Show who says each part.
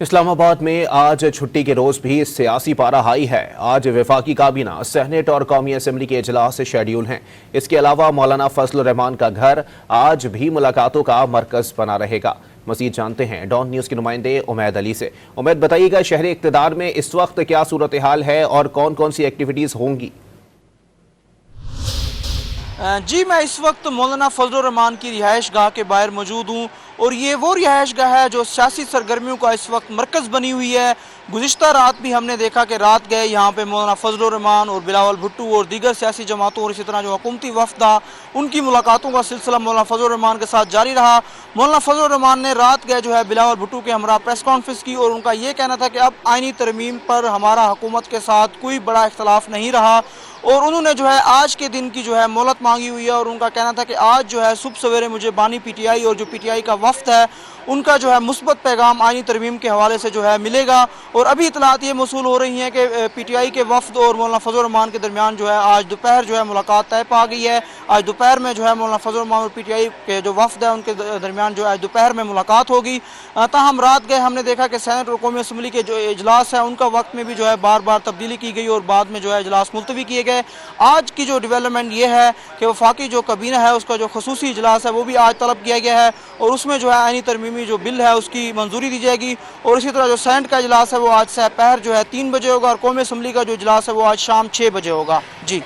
Speaker 1: इस्लामाबाद में आज छुट्टी के रोज भी सियासी पारा हाई है। आज वफाकी काबीना, सेनेट और कौमी असम्बली के इजलास शेड्यूल हैं। इसके अलावा मौलाना फजल रहमान का घर आज भी मुलाकातों का मरकज बना रहेगा। मजीद जानते हैं डॉन न्यूज के नुमाइंदे उमैद अली से। उमैद, बताइएगा शहरी इक़्तिदार में इस वक्त क्या सूरत हाल है और कौन कौन सी एक्टिविटीज होंगी?
Speaker 2: जी, मैं इस वक्त मौलाना फजल रहमान की रिहाइश गाह के बाहर मौजूद हूँ और ये वो रिहाइश गाह है जो सियासी सरगर्मियों का इस वक्त मरकज़ बनी हुई है। गुज़िश्ता रात भी हमने देखा कि रात गए यहाँ पे मौलाना फजल रहमान और बिलावल भुट्टो और दीगर सियासी जमातों और इसी तरह जो हुकूमती वफ़द था उनकी मुलाकातों का सिलसिला मौलाना फजल रहमान के साथ जारी रहा। मौलाना फजल रहमान ने रात गए जो है बिलावल भुट्टो के हमरा प्रेस कॉन्फ्रेंस की और उनका ये कहना था कि अब आइनी तरमीम पर हमारा हुकूमत के साथ कोई बड़ा इख्तलाफ नहीं रहा और उन्होंने जो है आज के दिन की जो है मोहलत मांगी हुई है और उनका कहना था कि आज जो है सुबह सवेरे मुझे बानी पीटीआई और जो पीटीआई का वफ्द है उनका जो है मुस्बत पैगाम आइनी तरमीम के हवाले से जो है मिलेगा। और अभी इतलात ये मौसूल हो रही हैं कि पीटीआई के वफ्द और मौलाना फजल रहमान के दरमियान जो है आज दोपहर जो है मुलाकात तय पा गई है। आज दोपहर में जो है मौलाना फजल रहमान और पीटीआई के जो वफ्द है उनके दरमियान जो है दोपहर में मुलाकात होगी। ताहम रात गए हमने देखा कि सेनेट और कौमी असम्बली के जो इजलास है उनका वक्त में भी जो है बार बार तब्दीली की गई और बाद में जो है इजलास मुलतवी किए गए। आज की जो डेवलपमेंट ये है कि वफाकी जो काबीना है उसका जो खसूसी इजलास है वो भी आज तलब किया गया है और उसमें जो है आइनी तरमीमी जो बिल है उसकी मंजूरी दी जाएगी। और इसी तरह जो सेनेट का इजलास है वो आज से पहर जो है 3 बजे होगा और कौमी असम्बली का जो इजलास है वो आज शाम 6 बजे होगा। जी।